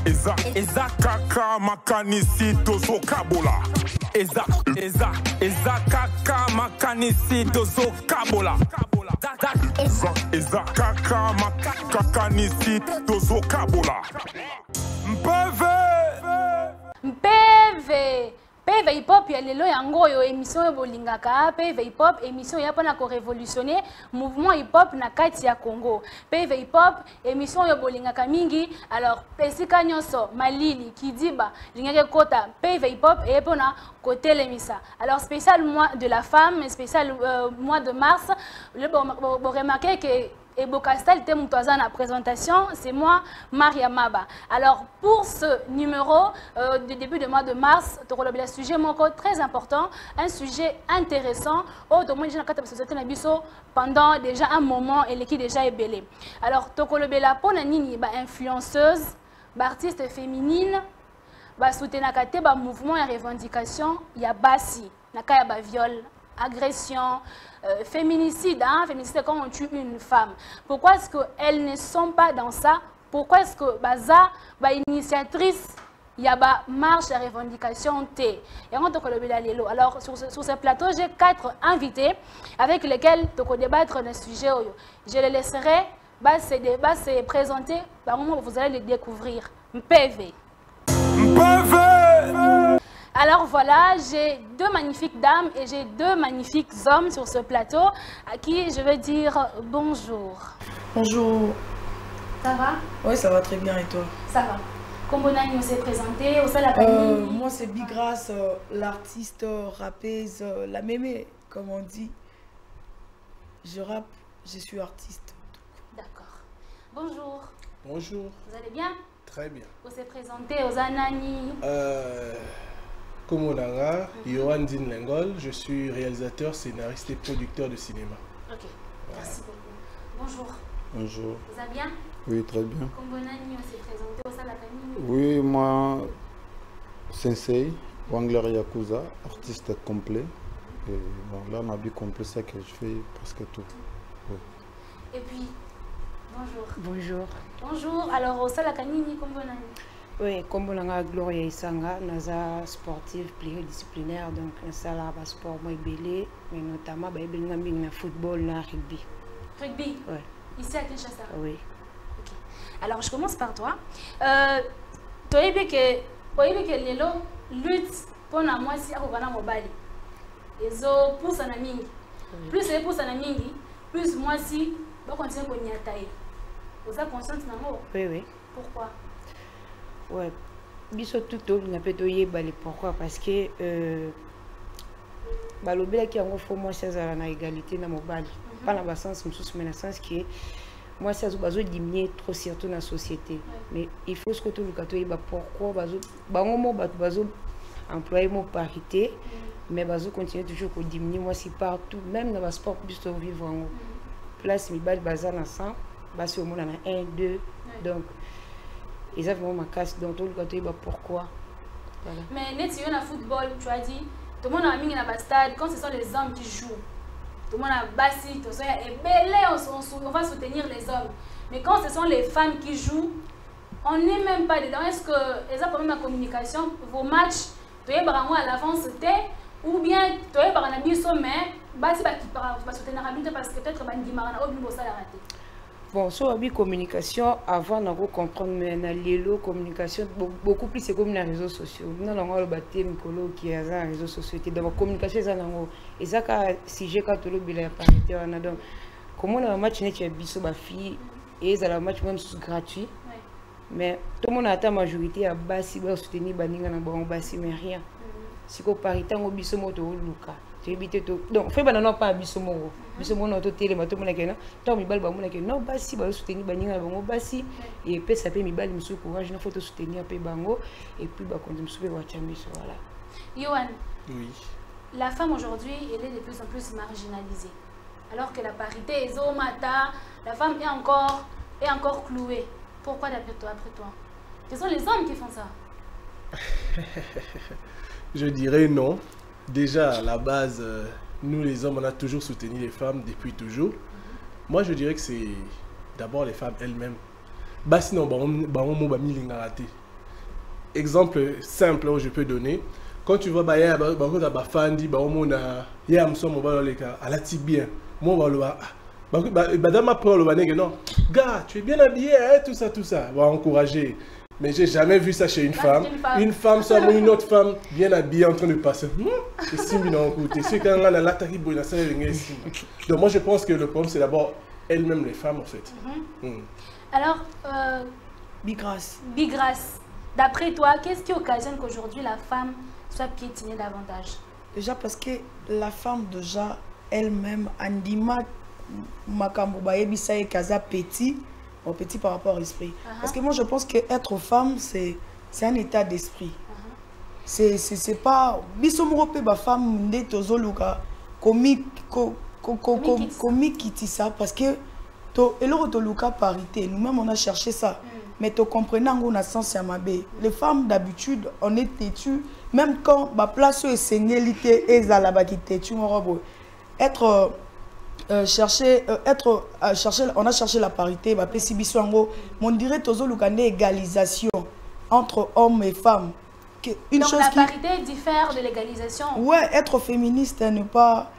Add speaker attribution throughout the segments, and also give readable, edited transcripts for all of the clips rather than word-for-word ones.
Speaker 1: Eza kaka makanisi tozo kabola. Eza kaka makanisi tozo kabola. Eza kaka makanisi tozo kabola.
Speaker 2: PV hip hop ya lelo yango yo émission bolingaka PV hip hop émission ya pona ko révolutionner mouvement hip hop na kati ya Congo. PV hip hop émission yo bolingaka mingi alors pesika nyonso malili kidiba lingake kota PV hip hop et pona côté lemisa. Alors spécial mois de la femme, spécial mois de mars, le bon remarquer que et Bocastel thème à la présentation, c'est moi, Maria Maba. Alors pour ce numéro du début du mois de mars, tu as un sujet très important, un sujet intéressant. Pendant déjà un moment et l'équipe déjà est belé. Alors tu as pour nini influenceuse, artiste féminine, soutenir le mouvement et revendication, il y a Bassi, il viol, agression, féminicide, hein? Féminicide quand on tue une femme. Pourquoi est-ce qu'elles ne sont pas dans ça? Pourquoi est-ce que Baza, initiatrice, il y a une marche de revendication T. Alors sur ce plateau, j'ai 4 invités avec lesquels on va débattre de ce sujet. Je les laisserai se présenter, vous allez les découvrir. PV. Alors voilà, j'ai 2 magnifiques dames et j'ai 2 magnifiques hommes sur ce plateau à qui je vais dire bonjour.
Speaker 3: Bonjour.
Speaker 2: Ça va?
Speaker 3: Oui, ça va très bien et toi?
Speaker 2: Ça va. Comment on s'est présenté?
Speaker 3: Moi c'est Bigras, l'artiste rappeuse, la mémé, comme on dit. Je rappe, je suis artiste.
Speaker 2: D'accord. Bonjour.
Speaker 4: Bonjour.
Speaker 2: Vous allez bien?
Speaker 4: Très bien.
Speaker 2: Vous s'est présenté aux Anani?
Speaker 4: Komolanga, Yohan Din Lengol, je suis réalisateur, scénariste et producteur de cinéma.
Speaker 2: Ok, merci beaucoup. Bonjour.
Speaker 5: Bonjour.
Speaker 2: Vous allez bien?
Speaker 5: Oui, très bien.
Speaker 2: Kombonani, on s'est présenté au Salakani?
Speaker 5: Oui, moi, Sensei, Wangler Yakuza, artiste complet. Et bon, là, on a vu complet ça que je fais presque tout. Oui.
Speaker 2: Et puis, bonjour.
Speaker 3: Bonjour.
Speaker 2: Bonjour, alors au Salakani, Kombonani?
Speaker 3: Oui, comme on a Gloria Isanga, nous sommes sportifs pluridisciplinaires, donc nous sommes sport belé, mais notamment le football et le rugby.
Speaker 2: Rugby?
Speaker 3: Oui.
Speaker 2: Ici à Kinshasa?
Speaker 3: Oui.
Speaker 2: Ok. Alors je commence par toi. Tu as vu que les lutte pour la moi si à mobile. Ils ont poussé à mingi. Plus c'est poussé à mingi, plus moi si on continue à y attaquer. Vous êtes consciente de ça?
Speaker 3: Oui, oui.
Speaker 2: Pourquoi?
Speaker 3: Ouais, biso tout on a peut pourquoi parce que balobela qui en faut moi ça na égalité na mobile pas dans le sens mais dans le sens que moi ça besoin diminuer trop surtout dans la société mais il faut ce que tout le cas pourquoi bazo employer mon parité mais bazo continuer toujours à diminuer moi si partout même dans le sport plus vivre en place mi bal bazar ensemble basi au monde en 1 2 donc ils ont vraiment ma casse dans tout le côté, pourquoi? Voilà.
Speaker 2: Mais net sur le football, tu as dit, tout le monde a mis dans le stade, quand ce sont les hommes qui jouent, tout le monde a bassi, tout ça, et belé, on va soutenir les hommes. Mais quand ce sont les femmes qui jouent, on n'est même pas dedans. Est-ce que les ont problème de communication, vos matchs, tu es à l'avance, ou bien tu es par un abus sommet, bassi qui va soutenir parce que peut-être que Bandimara ou ça l'a raté.
Speaker 3: Bon, sur la communication, avant de comprendre, mais la communication, beaucoup plus c'est comme les réseaux sociaux. Nous avons le baptême qui est dans les réseaux sociaux. Donc, la communication est dans et ça, si j'ai quand le bilan parité, on a donc, comment le match n'est pas biso ma fille et ça le match même gratuit. Mais tout le monde a la majorité à Bassi, à soutenir Baninga na bon Bassi, mais rien. Si vous parité, on biso moto Luka. Donc, fait banana pas biso mo. Biso mo noto télé bato mo na kena. Tant mi bal ba mo na kena. Non Bassi ba soutenir Baninga na bon Bassi et puis ça peut mi bal mi sou courage na photo soutenir pe bango et puis ba continuer souper wa chambiso voilà.
Speaker 2: Yohan.
Speaker 4: Oui.
Speaker 2: La femme aujourd'hui, elle est de plus en plus marginalisée. Alors que la parité est au matin, la femme est encore clouée. Pourquoi d'après toi? Ce sont les hommes qui font ça.
Speaker 4: Je dirais non. Déjà, à la base, nous les hommes, on a toujours soutenu les femmes depuis toujours. Moi, je dirais que c'est d'abord les femmes elles-mêmes. Bah sinon, on m'a mis l'ingaraté. exemple simple où je peux donner. Quand tu vois, bah, il y a des fandi, bah, il y a un son, à la bien. Moi, madame apprend le non, gars, tu es bien habillé, hein, tout ça, va encourager. Mais j'ai jamais vu ça chez une femme. Une femme, soit une autre femme bien habillée en train de passer. Donc moi je pense que le problème c'est d'abord elles-mêmes les femmes en fait.
Speaker 2: Alors,
Speaker 3: Bigrace.
Speaker 2: D'après toi, qu'est-ce qui occasionne qu'aujourd'hui la femme soit piétinée davantage?
Speaker 3: Déjà parce que la femme déjà elle-même andima makambo bayebisa e kaza petit par rapport à l'esprit. Parce que moi je pense que être femme c'est un état d'esprit. C'est pas bisomrope ba femme nde tozoluka comique kitisa parce que to eloro toluka parité nous-mêmes on a cherché ça. Mais tu comprends qu'on a sens à ma baie. Les femmes d'habitude on est têtues même quand ma place est seignelité et zalaba qui têtu être on a cherché la parité, on dirait que égalisation entre hommes et femmes.
Speaker 2: Donc la parité diffère de l'égalisation.
Speaker 3: Ouais, être féministe ne pas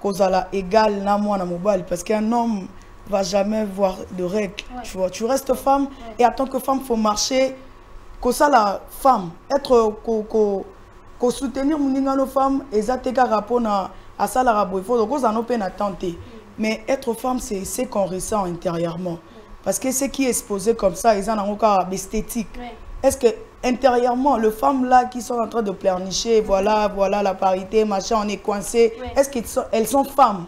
Speaker 3: cause à la égale na moi na mobile parce qu'un homme va jamais voir de règles. Tu vois, tu restes femme et en tant que femme faut marcher que ça la femme être ko soutenir mon femme et ça te rapport à ça la rabo il faut donc on peine à tenter. Mais être femme c'est ce qu'on ressent intérieurement parce que ce qui est exposé comme ça ils en ont encore esthétique. Est-ce que intérieurement les femmes là qui sont en train de pleurnicher voilà la parité machin on est coincé est-ce qu'elles sont femmes?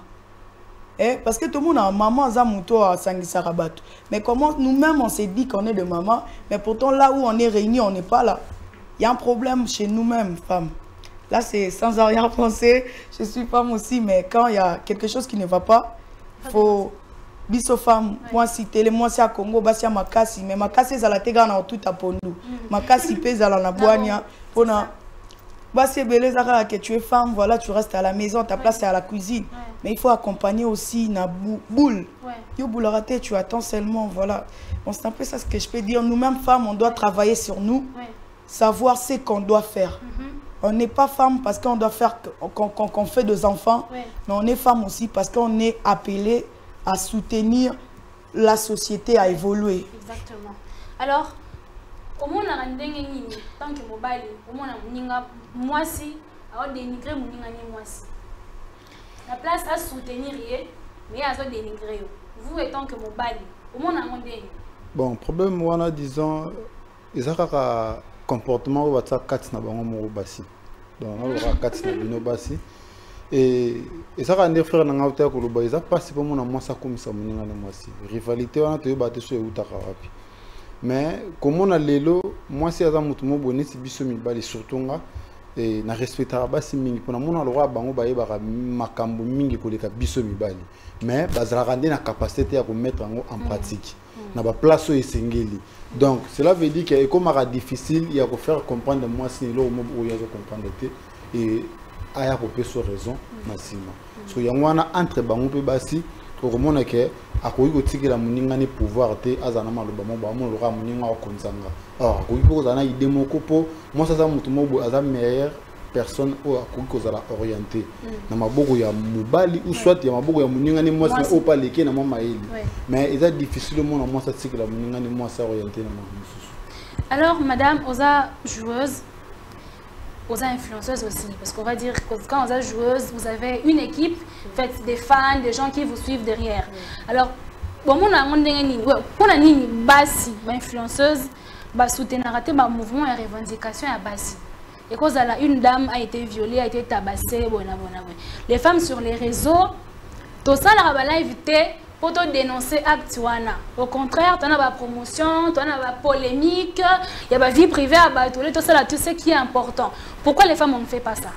Speaker 3: Parce que tout le monde a maman zamuto à Sangisa Rabat. Mais comment nous-mêmes on s'est dit qu'on est de maman, mais pourtant là où on est réunis, on n'est pas là. Il y a un problème chez nous-mêmes, femmes. Là c'est sans arrière-pensée, je suis femme aussi, mais quand il y a quelque chose qui ne va pas, il faut biso femme, moi si télé, moi si à Congo, basi à Makasi, mais Makasi c'est la tega na tout à pour nous. Makasi pèse à la boania, pour na basi belé zara que tu es femme, voilà tu restes à la maison, ta place est à la cuisine. Mais il faut accompagner aussi na boule. Yo boule raté, tu attends seulement, voilà. Bon, c'est un peu ça ce que je peux dire. Nous-mêmes femmes, on doit travailler sur nous, savoir ce qu'on doit faire. On n'est pas femme parce qu'on doit faire, qu'on fait des enfants, mais on est femme aussi parce qu'on est appelé à soutenir la société à évoluer.
Speaker 2: Exactement. Alors, au moins on a rendu tant que mobile, au moins on a moi si, on a dénigré mon moi si. La place à soutenir, mais à se dénigrer. Vous étant que mobile, au moins on a rendu. Bon,
Speaker 5: problème moi en disant, ils ont un comportement où WhatsApp 4 na bango mo basi. Donc on aura 4 na bino basi. Et ça va dire frère na ngauta ko loba ils a passé pour mon moi ça comme ça mon ngana moi si. Rivalité on a te battre sur utaka wapi. Mais comme on a lelo, moi si aza mutu mo boni si biso mibali surtout nga et na respectera basi mingi pona mona lwa bango baye ba makambo mingi ko leka biso mibali. Mais bazala rendre na capacité à mettre en pratique. Na ba place o esengeli. Donc cela veut dire que comme c'est difficile il y a que faire comprendre moi si lo mo bo ya comprendre et aya ko peso raison masima. So yangwana entre bango pe basi ko mona ke akoyi ko tikela muningani pouvoir te azana maloba mo ba mo lo ga muninga o konzanga. Alors akoyi ko zana idée moko po moi ça mutu mo bo aza meilleure personne ou akoyi ko zala orienté na maboko ya mubali ou soit ya maboko ya muningani moi c'est au pas leke na mo maeli. Mais il est difficile mo na moi ça tikela muningani moi ça orienté na mo.
Speaker 2: Alors madame Oza joueuse aux influenceuses aussi, parce qu'on va dire que quand vous êtes joueuse, vous avez une équipe faite des fans, des gens qui vous suivent derrière. Alors, bon, mon ami, basi, influenceuse, soutenir un mouvement et revendication à basi. Et cause une dame a été violée, a été tabassée, les femmes sur les réseaux, tout ça la évité pour te dénoncer acte. Au contraire, tu as la promotion, tu as la polémique, il y a la vie privée à battre, tout ça, tout ce qui est important. Pourquoi les femmes on ne fait pas ça?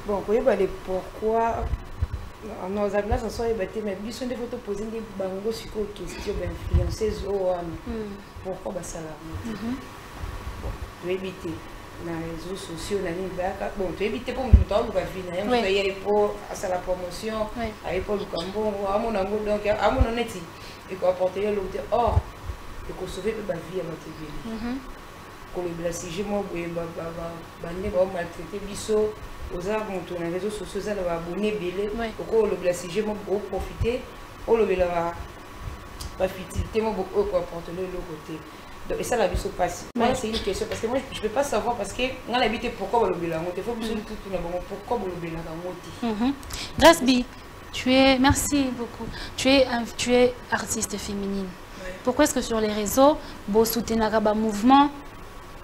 Speaker 3: Bon, vous voyez pourquoi nos amis là, ça soit ébatté, mais ils sont des photos posées des bangos sur les questions d'influenceuse. Pourquoi ça là? Bon, tu veux éviter. Dans les réseaux sociaux, bon, tu évites comme tout le temps, tu vas faire pour la promotion, pour le cambon, à mon amour, donc à mon honnêteté, et qu'on apporte l'autre, or, et qu'on sauve la vie à notre vie. kolobela sujet mo boye bande ba maltraiter biso aux arts sur les réseaux sociaux ça va abonner belé oko kolobela sujet mo pour profiter olobela ba futilité mo beaucoup comporter le côté donc et ça la biso passe moi c'est une question parce que moi je peux pas savoir parce que on habite pourquoi olobela mo il faut biso tout na bon pourquoi olobela ka moti
Speaker 2: Grace B, merci beaucoup. Tu es artiste féminine. Ouais. Pourquoi est-ce que sur les réseaux, beau soutenir un mouvement,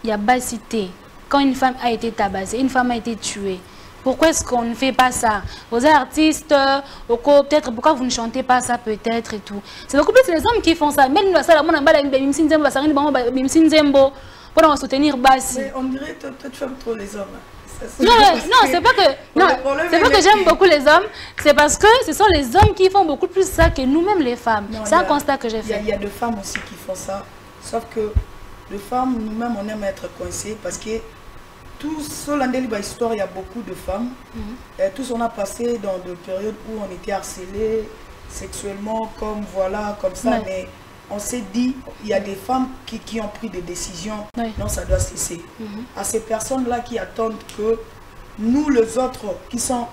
Speaker 2: il y a basité. Quand une femme a été tabassée, une femme a été tuée. Pourquoi est-ce qu'on ne fait pas ça? Vos artistes, peut-être pourquoi vous ne chantez pas ça peut-être et tout. C'est beaucoup plus les hommes qui font ça. Même nous, ça, pour soutenir Bassi.
Speaker 6: On dirait que toi tu aimes trop les hommes.
Speaker 2: Non, c'est pas que j'aime beaucoup les hommes, c'est parce que ce sont les hommes qui font beaucoup plus ça que nous-mêmes les femmes. C'est un constat que j'ai fait.
Speaker 6: Il y a des femmes aussi qui font ça, sauf que les femmes, nous-mêmes, on aime être coincés parce que tous, sur l'histoire, il y a beaucoup de femmes. Et tous, on a passé dans des périodes où on était harcelés sexuellement, comme ça, mais on s'est dit, il y a des femmes qui ont pris des décisions, non, ça doit cesser. À ces personnes-là qui attendent que nous, les autres, qui sont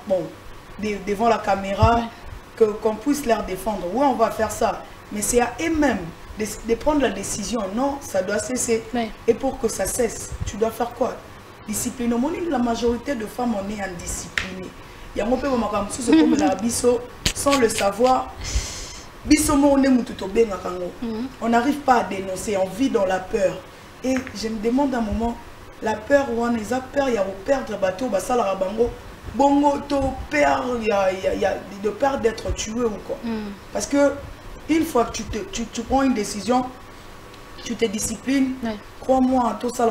Speaker 6: devant la caméra, qu'on puisse leur défendre. Oui, on va faire ça, mais c'est à eux-mêmes de prendre la décision. Non, ça doit cesser. Et pour que ça cesse, tu dois faire quoi? Discipline. La majorité de femmes, on est indisciplinées. Il y a un peu comme la biso, sans le savoir. On n'arrive pas à dénoncer, on vit dans la peur. Et je me demande un moment, la peur, on a peur, il y a perdre bateau, bongo, peur, il y a de peur d'être tué ou quoi. Parce que une fois que tu prends une décision, tu te disciplines, crois-moi, tout ça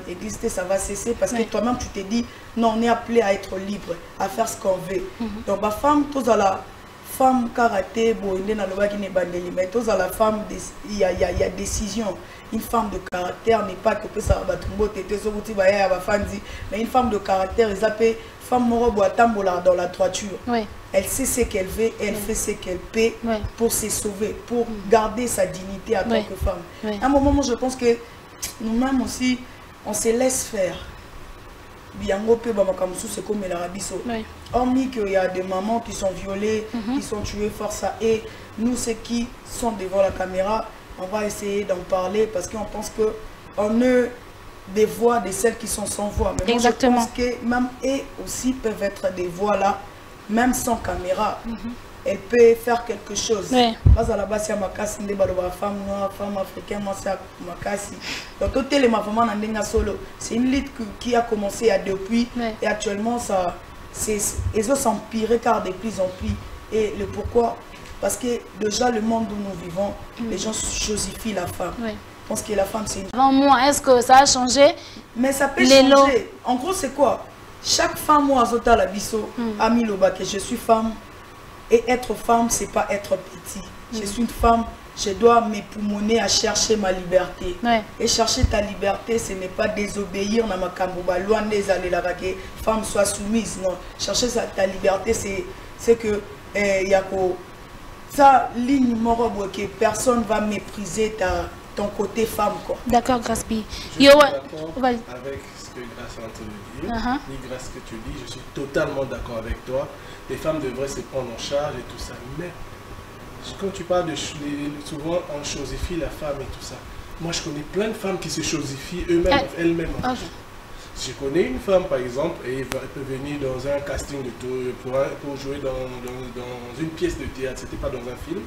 Speaker 6: exister, ça va cesser parce que toi-même tu te dis, non, on est appelé à être libre, à faire ce qu'on veut. Donc ma femme, tout ça là, femme karaté, mais tous à la femme, il y a décision. Une femme de caractère n'est pas que ça va mais une femme de caractère, ils appellent femme dans la toiture. Elle sait ce qu'elle veut, elle fait ce qu'elle peut pour se sauver, pour garder sa dignité en tant que femme. À un moment, je pense que nous-mêmes aussi, on se laisse faire. C'est comme hormis qu'il y a des mamans qui sont violées, qui sont tuées force à et nous ceux qui sont devant la caméra, on va essayer d'en parler parce qu'on pense que on a des voix de celles qui sont sans voix. Mais moi, je pense que même eux aussi peuvent être des voix là, même sans caméra. Elle peut faire quelque chose. Parce à la base, il y a ma casse, femme noire, femme africaine, moi c'est ma casse. Donc, tout le monde c'est une lutte qui a commencé depuis et actuellement, ça, ils ont s'empirer car de plus en plus. Et le pourquoi? Parce que déjà, le monde où nous vivons, les gens chosifient la femme. Je pense que la femme, c'est une...
Speaker 2: Avant moi, est-ce que ça a changé?
Speaker 6: Mais ça peut changer. En gros, c'est quoi? Chaque femme, moi, Azota la biso, Ami Loba, que je suis femme. Et être femme, c'est pas être petit. Je suis une femme, je dois m'époumoner à chercher ma liberté. Et chercher ta liberté, ce n'est pas désobéir dans ma camboba, loin des allées là, que femme soit soumise. Non, chercher ta liberté, c'est que y a ça ligne morobo que personne va mépriser ton côté femme quoi.
Speaker 2: D'accord, Graspi.
Speaker 4: Je suis d'accord avec ce que Grace est en train de dire. Ni Grace ce que tu dis, je suis totalement d'accord avec toi. Les femmes devraient se prendre en charge et tout ça. Mais quand tu parles de souvent on chosifie la femme et tout ça. Moi je connais plein de femmes qui se chosifient elles-mêmes. Je connais une femme par exemple et elle peut venir dans un casting pour jouer dans une pièce de théâtre. C'était pas dans un film.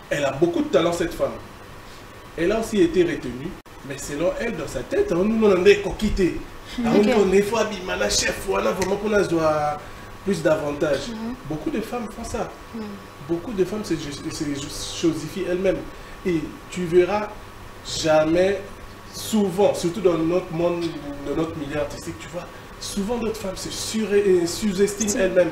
Speaker 4: Elle a beaucoup de talent cette femme. Elle a aussi été retenue. Mais selon elle, dans sa tête, nous on est coquité. On est fois chef, voilà vraiment qu'on a plus d'avantages. Beaucoup de femmes font ça. Beaucoup de femmes se chosifient elles-mêmes. Et tu verras jamais, souvent, surtout dans notre monde, dans notre milieu artistique, tu vois, souvent d'autres femmes se sous-estiment elles-mêmes.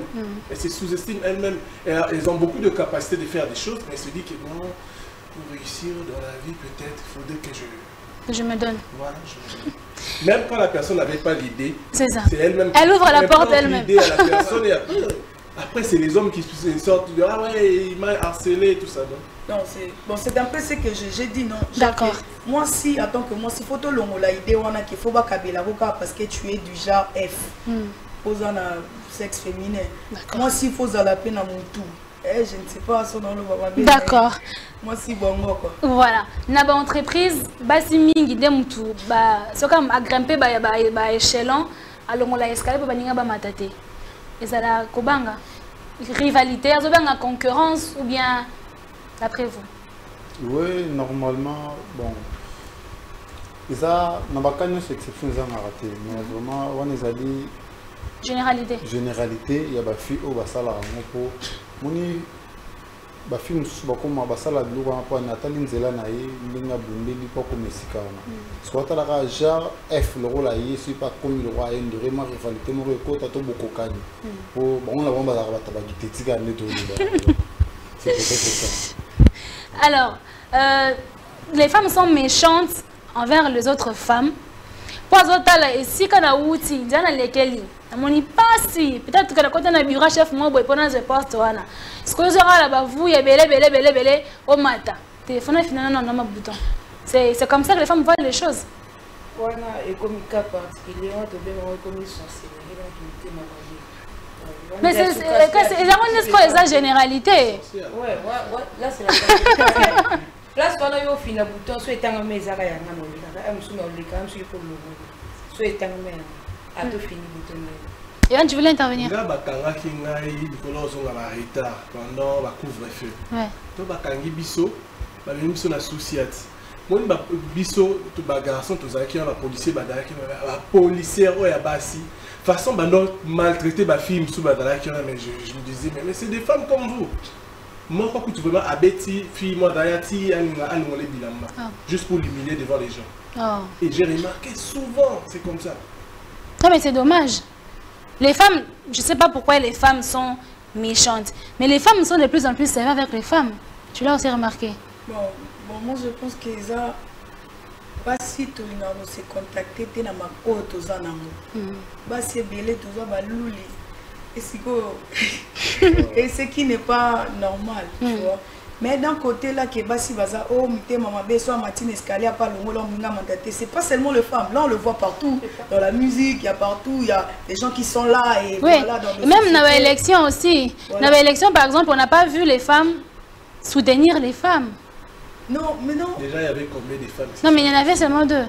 Speaker 4: Elles se sous-estiment elles-mêmes. Elles ont beaucoup de capacité de faire des choses, mais elles se disent que bon, pour réussir dans la vie, peut-être, il faudrait que
Speaker 2: je me donne.
Speaker 4: Voilà, je me donne. Même quand la personne n'avait pas l'idée,
Speaker 2: c'est ça.
Speaker 4: C'est elle-même
Speaker 2: elle ouvre la porte elle-même.
Speaker 4: L'idée à la personne et après, Après, c'est les hommes qui sortent de ah ouais, il m'a harcelé, tout ça.
Speaker 6: Non, c'est un peu ce que j'ai dit, non.
Speaker 2: D'accord.
Speaker 6: Moi, si, attends que moi, si photo l'ongola idée, on a qu'il faut pas kabila parce que tu es du genre F. Posant un sexe féminin. Moi, si faut la peine à mon tout. Je ne sais pas, ça dans le baba.
Speaker 2: D'accord.
Speaker 6: Moi, si bon, quoi.
Speaker 2: Voilà. Naba entreprise, basi mingi demutu, c'est comme à grimper ba échelon, alors on l'a escalé pour baninga ba matate. Et ça la kobanga. Rivalité, ça va concurrence ou bien d'après vous?
Speaker 5: Oui, normalement, bon. Ça, n'a pas qu'une exception, ça m'a raté. Mais vraiment, on est allé.
Speaker 2: Généralité.
Speaker 5: Généralité, il y a des filles au Basala. Moni, les filles comme Basala, pour Nathalie Nzela, Linga Bundeli, pas comme Messika. Ce qu'on a là, genre F, le rôle aïe, c'est pas comme le roi, il y a vraiment rivalité, mon récolte à tout beaucoup de bon, on l'a vraiment tabaguité, c'est peut-être ça.
Speaker 2: Alors, les femmes sont méchantes envers les autres femmes. Pour autant, ici, quand on a outil, on a lesquels on pas si peut-être que quand on a bureau chef moi boy pendant ce poste voilà ce que vous aurez là-bas vous il y a belé au matin téléphone finalement non bouton c'est comme ça que les femmes voient les choses
Speaker 3: voilà et comme cas particulier on te donne comme
Speaker 2: mais c'est la généralité
Speaker 3: ouais là c'est la généralité place quand on a fini bouton soit étant mais ça va y avoir un sous le camp sur pour le soit étant mais à tout fini bouton.
Speaker 2: Et tu voulais intervenir?
Speaker 4: Là, bakanga kingai bikolo zonga ba retard pendant ba couvre-feu. Ouais. To bakangi biso, ba biso na souciat. Mon ba biso to ba garçon to zaki ba policier ba dalaki ba policier o ya basi. Façon ba non maltraiter ba fille sous ba dalaki mais je me disais mais c'est des femmes comme vous. Moi quoi que tu vraiment abeti fille moi dayati alingole bilamba juste pour l'humilier devant les gens. Et j'ai remarqué souvent c'est comme ça.
Speaker 2: Non mais c'est dommage. Les femmes, je ne sais pas pourquoi les femmes sont méchantes, mais les femmes sont de plus en plus sévères avec les femmes. Tu l'as aussi remarqué?
Speaker 6: Bon, moi je pense que ça, pas si tu as se contacté, tu as ma côte aux anangos. Bah c'est belé, tu as balouli. Et ce qui n'est pas normal, tu vois. Mais d'un côté là, qui est bassi baza, oh, mité maman beso matine escalier pas le mot c'est pas seulement les femmes, là on le voit partout, dans la musique, il y a partout, il y a des gens qui sont là et
Speaker 2: oui. Voilà dans même dans l'élection aussi. Voilà. Dans l'élection par exemple, on n'a pas vu les femmes soutenir les femmes.
Speaker 6: Non, mais non.
Speaker 4: Déjà il y avait combien de femmes?
Speaker 2: Non, mais il y en avait seulement 2.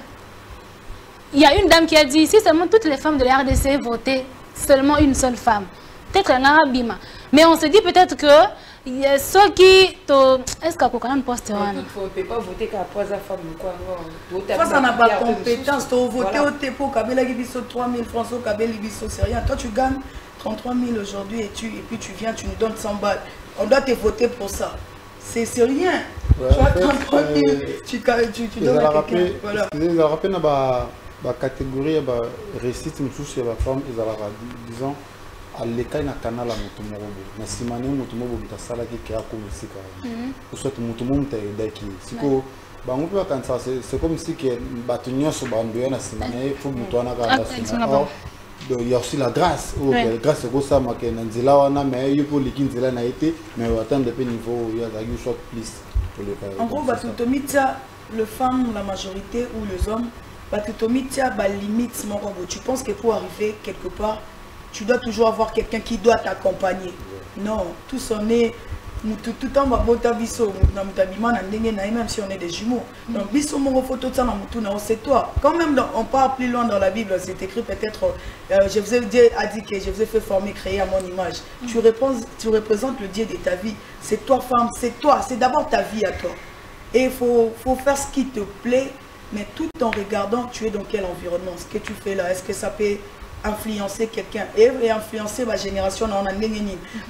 Speaker 2: Il y a une dame qui a dit si seulement toutes les femmes de la RDC votaient seulement une seule femme. Peut-être un arabima. Mais on se dit peut-être que il y a ceux qui est-ce qu'on a un poste là?
Speaker 3: Il ne peut pas voter qu'après la femme quoi.
Speaker 6: Toi ça n'a pas compétence. Tu as voté au TEPO, Kabela Gibiso 3 000 francs, Kabela Gibiso c'est rien. Toi tu gagnes 33 000 aujourd'hui et puis tu viens, tu nous donnes 100 balles. On doit te voter pour ça. C'est rien.
Speaker 5: Ouais,
Speaker 6: tu as 33 000, tu donnes à quelqu'un. Voilà.
Speaker 5: Ils ont rappelé la catégorie, la récite, il y a la femme, ils ont disons. Aleka na canal à Mutumobo. Na simane Mutumobo bitasala qui a comme ici quand même. Pour soit Mutumobo t'aidaki. Siko bango pe kansa c'est comme si que batunyo so bandoya na simane faut mutwana ka simane. Il y a aussi la grâce. La grâce c'est ça ma que nzela wana mais il faut likinzela na été mais attendre depuis niveau il y a une short plus pour le faire.
Speaker 6: En gros batutomitia le femme la majorité ou les hommes batutomitia ba limite mon robot. Tu penses que pour arriver quelque part tu dois toujours avoir quelqu'un qui doit t'accompagner. Non, tous on est tout en bas bota biso même si on est des jumeaux. Donc biso mon photo de ça c'est toi. Quand même on part plus loin dans la Bible, c'est écrit peut-être je vous ai dit que je vous ai fait former créer à mon image. Tu représentes le Dieu de ta vie. C'est toi femme, c'est toi, c'est d'abord ta vie à toi. Et il faut faire ce qui te plaît, mais tout en regardant tu es dans quel environnement, ce que tu fais là, est-ce que ça peut influencer quelqu'un et influencer ma génération dans la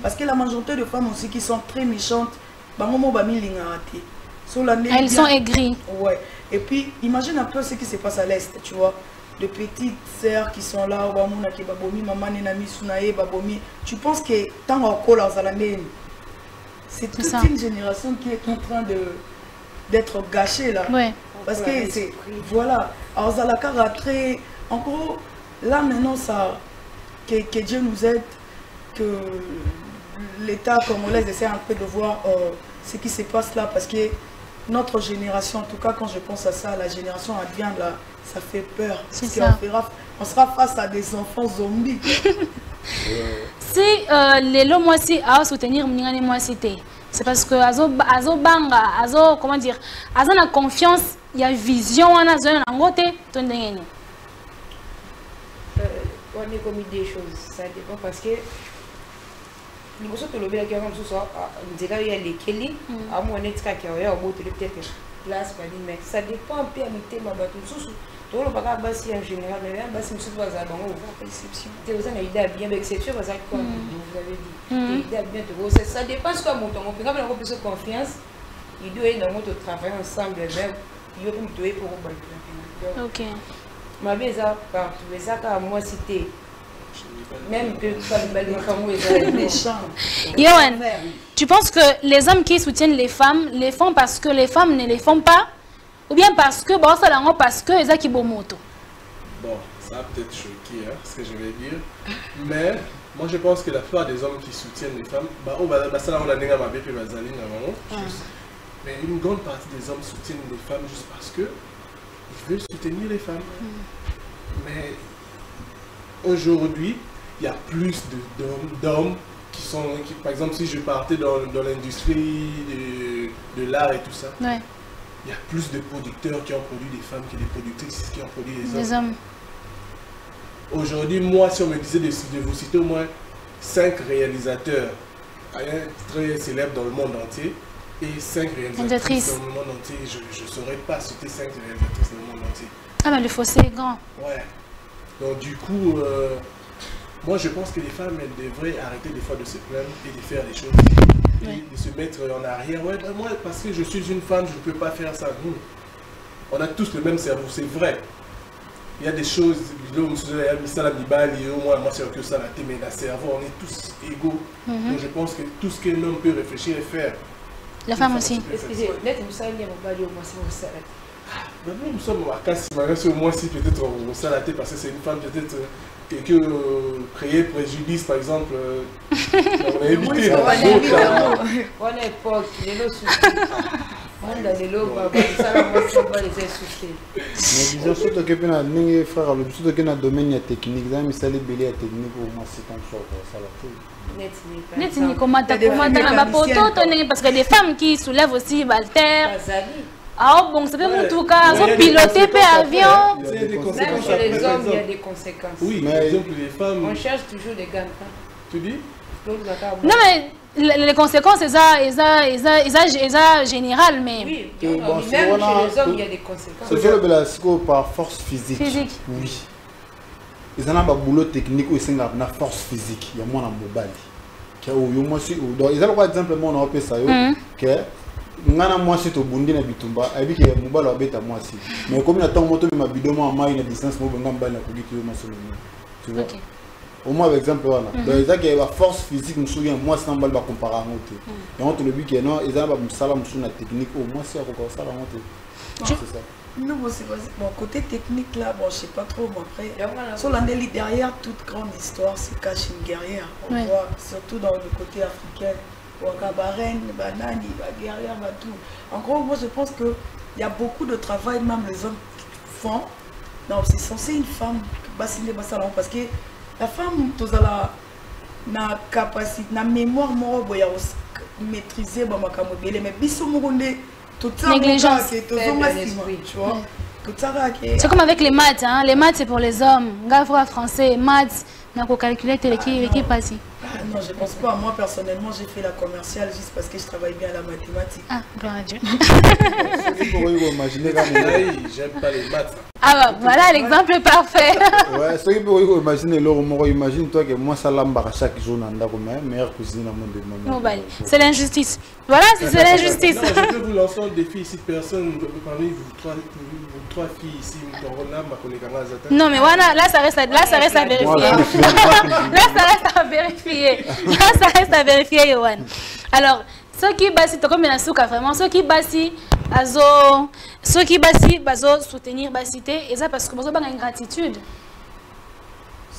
Speaker 6: parce que la majorité de femmes aussi qui sont très méchantes
Speaker 2: elles sont aigries.
Speaker 6: Ouais. Et puis imagine un peu ce qui se passe à l'est, tu vois, de petites sœurs qui sont là tu penses que tant encore c'est toute une génération qui est en train d'être gâchée là, ouais. Parce que c'est voilà alors ça la très en gros. Là maintenant, ça, que Dieu nous aide, que l'État congolais essaie un peu de voir ce qui se passe là, parce que notre génération, en tout cas quand je pense à ça, la génération advient là, ça fait peur.
Speaker 2: C'est ça.
Speaker 6: On sera face à des enfants zombies.
Speaker 2: Si les lots moi si à soutenir Mningani moi cité, c'est parce que azo banga, azo comment dire, azo na confiance, il y a vision on a zone en côté ton ndengeni.
Speaker 3: On est commis des choses, ça dépend parce que nous sommes tous les deux qui ont ce soir, nous avons eu les Kelly, à mon état qui a eu un beau peut-être place, mais ça dépend un peu à l'ité, ma bateau sous. Tout le bagage bassi en général, mais bien bassi monsieur doit avoir une perception. Tu as une idée bien, mais exception parce que comme vous avez dit, une idée bien de gros. Ça dépend de quoi mon temps. On peut quand même avoir plus de confiance. Il doit être dans notre travail ensemble, même il y a une douée pour vous.
Speaker 2: Ok.
Speaker 3: Ma beza partout, mais ça quand moi cité. Même que ça le bel macamou est méchant.
Speaker 2: Yohan, tu penses que les hommes qui soutiennent les femmes les font parce que les femmes ne les font pas? Ou bien parce que bon ça là parce que ils ont qui bon moto.
Speaker 4: Bon, ça va peut-être choquer ce que je vais dire, mais moi je pense que la plupart des hommes qui soutiennent les femmes, ça là on a déjà ma bébé Vazaline avant, mais une grande partie des hommes soutiennent les femmes juste parce que ils veulent soutenir les femmes. Mais aujourd'hui, il y a plus d'hommes qui par exemple si je partais dans l'industrie de l'art et tout ça.
Speaker 2: Ouais.
Speaker 4: Il y a plus de producteurs qui ont produit des femmes que des productrices qui ont produit des hommes. Aujourd'hui, moi, si on me disait de vous citer au moins 5 réalisateurs très célèbres dans le monde entier et 5 réalisatrices dans le monde entier, je ne saurais pas citer 5 réalisatrices dans le monde entier.
Speaker 2: Ah ben le fossé est grand. Ouais.
Speaker 4: Donc du coup, moi je pense que les femmes, elles devraient arrêter des fois de se plaindre et de faire des choses. De se mettre en arrière. Ouais, ben moi, parce que je suis une femme, je ne peux pas faire ça. Nous, on a tous le même cerveau, c'est vrai. Il y a des choses, moi c'est que ça, mais le cerveau, on est tous égaux. Donc je pense que tout ce qu'un homme peut réfléchir et faire.
Speaker 2: La femme aussi.
Speaker 3: Excusez, nous sommes
Speaker 4: nous sommes à Kassi, au moins si peut-être on s'est raté parce que c'est une femme peut-être qui créer préjudice par exemple. On a évité.
Speaker 3: On est époque, les lots soucis. On a les lots, ça va les soucis.
Speaker 5: Mais disons surtout que nous avons frère, surtout que dans le domaine technique, nous avons installé belé technique pour moi c'est comme ça la
Speaker 2: Net ni comment t'as na bapoto parce que des femmes qui soulèvent aussi Walter. Ah bon, ça peut en tout cas, ils ont piloté par avion.
Speaker 3: Même chez les hommes, il y a des conséquences.
Speaker 4: Oui, mais par exemple les femmes.
Speaker 3: On cherche toujours des gants.
Speaker 4: Tu dis?
Speaker 2: Non mais les conséquences, c'est général mais.
Speaker 3: Oui, même chez les hommes, il y a des conséquences.
Speaker 5: C'est fait le psycho par force physique. Oui. Ils ont un boulot technique où ils ont une force physique. Il y a moins en mobile. Ils ont par exemple, on a appelé ça que ngana mwasi to bundi na bitumba abiki ya mubala beta mwasi mais comme na tango moto ma bidoma ma une distance mo benga mbala na kugiti yo masolo tu vois au moins avec exemple voilà donc ça qui a force physique musugi mwasi na mbala ba comparer ngote et on te le dit que non ils ont ba musala musu na technique au moins c'est encore ça la ngote c'est ça.
Speaker 6: Non, bon, côté technique là, bon, je sais pas trop, mais après, sur l'andélie derrière toute grande histoire se cache une guerrière. On voit surtout dans le côté africain. Wakabarène, banani, guerrière, tout. En gros, moi je pense qu'il y a beaucoup de travail, même les hommes font. Non, c'est censé une femme, parce que la femme, tu as la capacité, la mémoire, maîtriser, mais biso tout ça,
Speaker 2: négligence. C'est comme avec les maths, hein? Les maths c'est pour les hommes. Gavra français, maths, on a calculé l'équipe passée.
Speaker 6: Non, je pense pas. Moi, personnellement, j'ai fait la commerciale juste parce que je travaille bien à la mathématique.
Speaker 2: Ah, gloire à Dieu.
Speaker 4: J'aime pas les maths.
Speaker 2: Ah bah, voilà l'exemple parfait.
Speaker 5: Ouais, ce qui peut imaginer, imagine-toi que moi, ça l'embarque chaque jour dans la meilleure cuisine au monde.
Speaker 2: C'est l'injustice. Voilà, c'est l'injustice.
Speaker 4: Je peux vous lancer un défi ici. Personne parmi vous trois filles ici,
Speaker 2: non, mais voilà, là, ça reste à vérifier. Là, ça reste à vérifier. Là, ça reste à vérifier, Yohan. Alors, ceux qui bassi, comme il y a vraiment, ceux qui bassi, soutenir bassité, et ça parce que vous avez une gratitude.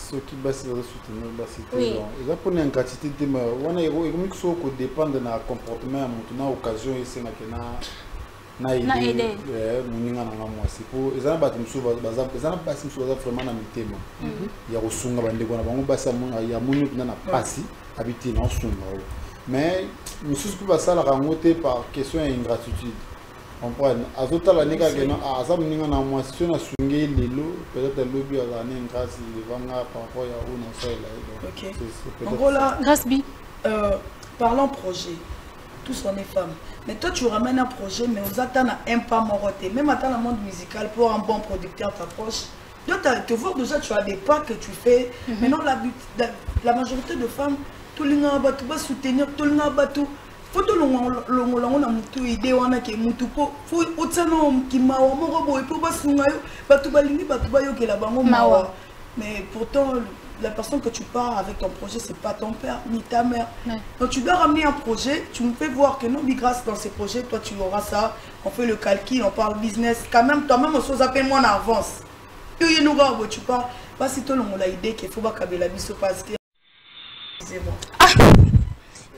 Speaker 5: ceux qui baissent les soutenir bassité
Speaker 2: Oui.
Speaker 5: ils ont pour une quantité de mais on a économique so ko dépend de na comportement na occasion ici na idée muninga na moi c'est pour ils ont battu musu baza basi musu baza vraiment na mitema ya kusunga bande kona bango basa ya munu na pasi habiter na sunga mais musu ku basala rangote par question ingratitude on prend azota la nega que non asa muninga na moi si na sungi lelo peut-être lobby à l'année grâce il vanga par rapport à où non ça là
Speaker 6: OK en gros là
Speaker 2: Grâce bi
Speaker 6: parlons projet tous on est femmes mais toi tu ramènes un projet mais vous attendez un pas moroté même dans le monde musical pour un bon producteur t'approche toi te voir déjà tu as des pas que tu fais maintenant la majorité de femmes tout le monde va soutenir tout le monde va tout faut tout le na mutu idée wana ke mutu po faut otsana ki mawa moko boy po basunga yo batu balingi batu bayo ke la bango mawa mais pourtant la personne que tu pars avec ton projet c'est pas ton père ni ta mère donc tu dois ramener un projet tu me fais voir que non grâce dans ces projets toi tu auras ça on fait le calcul on parle business quand même toi-même on se appelle moi en avance tu nous gars tu pars pas si tout le monde a idée qu'il faut pas kabela biso parce que c'est bon.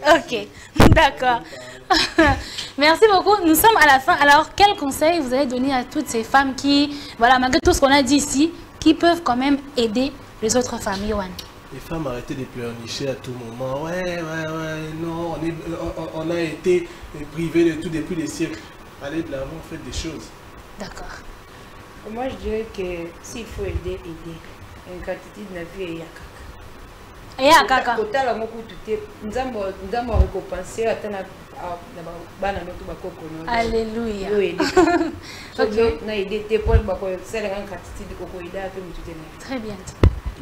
Speaker 2: Ok, d'accord. Merci beaucoup. Nous sommes à la fin. Alors, quel conseil vous allez donner à toutes ces femmes qui, voilà, malgré tout ce qu'on a dit ici, qui peuvent quand même aider les autres femmes, Yohan?
Speaker 4: Les femmes arrêtez de pleurnicher à tout moment. Ouais, non, on a été privés de tout depuis des siècles. Allez de l'avant, faites des choses.
Speaker 2: D'accord.
Speaker 3: Moi, je dirais que s'il faut aider. Une quantité de vie, il y a
Speaker 2: Et à Kaka.
Speaker 3: Total à beaucoup tout nous avons récompensé à tana bana notre bakoko.
Speaker 2: Alléluia.
Speaker 3: Ok. Na aidé tes points bako c'est la quantité de coco ida que nous tout.
Speaker 2: Très bien.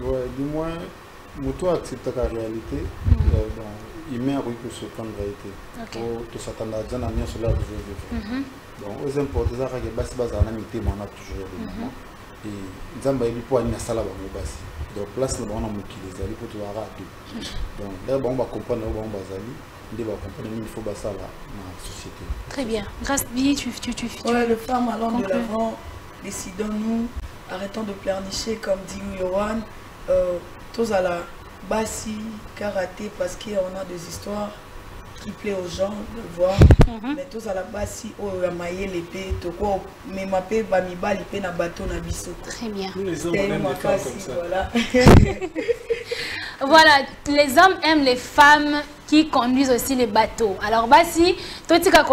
Speaker 5: Ouais, du moins moto accepte la réalité. Donc il met à pour se prendre réalité. Pour tout s'attendre à dire na sur la vie. Donc aux imports ça que basi bazana mité on a toujours des moments et nzamba ebi po ani sala ba mobasi. Donc place là on a mokili zali pour tout arabe. Donc là on va comprendre on va bazali, on va comprendre il faut basa là dans la société.
Speaker 2: Très bien. Grâce bi tu
Speaker 6: ouais, les femmes allons de l'avant, décidons-nous, arrêtons de pleurnicher comme dit Yohan, tous à la bassi karaté parce qu'on a des histoires qui plaît aux gens de voir, mais tous à la bassi oh a maillé l'épée to quoi mais ma paix ba mi ba l'épée na bateau na biso.
Speaker 2: Très bien.
Speaker 4: Nous les hommes on aime les femmes comme ça.
Speaker 6: Voilà.
Speaker 2: Voilà, les hommes aiment les femmes qui conduisent aussi les bateaux. Alors basi toi tu vas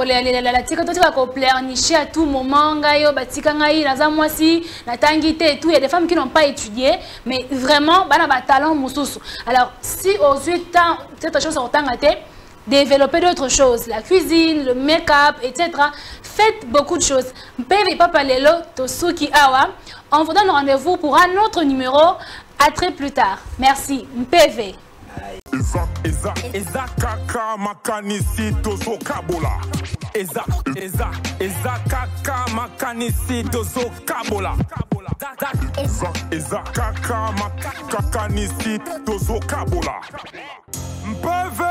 Speaker 2: pleurnicher à tout moment ngayo batika ngai naza mwasi na tangite et tout, il y a des femmes qui n'ont pas étudié mais vraiment bana ba talent mususu. Alors si aux 8 ans cette chose en tangate développer d'autres choses, la cuisine, le make-up, etc. Faites beaucoup de choses. Mpeve Papa Lelo, Tosuki Awa. On vous donne rendez-vous pour un autre numéro. À très plus tard. Merci. Mpeve.
Speaker 1: Eza kaka makanisi tozo kabola. Eza kaka makanisi tozo kabola. Eza kaka makanisi tozo kabola. Mpeve